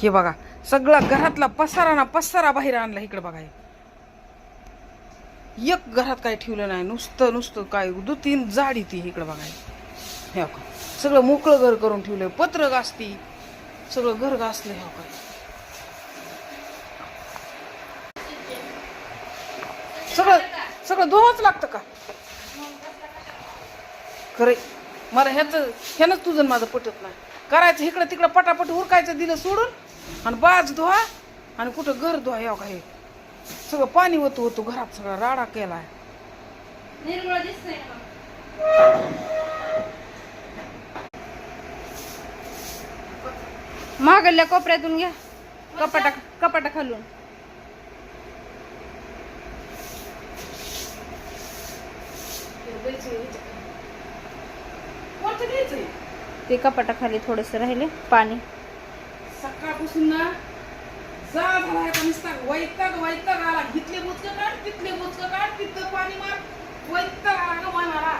हे बघा सगळा घरातला पसारा ना पसारा बाहेर आणला इकडे बघा. एक घरात काय ठेवलं नाही, नुसतं नुसतं काय 2-3 जाडी ती इकडे बघा. हे बघा सगळं मोकळं घर करून ठेवलंय, पत्र घासती सगळं घर घासलं. हे बघा सगळं सगळं धुवाच लागतं का खरं. मला ह्यानंच तुझं माझं पटत नाही. करायचं इकडं तिकडं पटापट उरकायचं दिलं सोडून आणि बाज धुवा आणि कुठं घर धुवा. हे बघा हे सगळं पाणी होतं घरात, सगळा राडा केलाय. महागल्या कोपऱ्यातून घ्या, कपाटा खालून. ते कपाटा खाली थोडस राहिले पाणी. सकाळपासून ना जा झाला नुसता वैताग आला. इथले बुचकं काढ, तिथले बुचकं काढ, तिथं पाणी मार, वैताग आला का मला.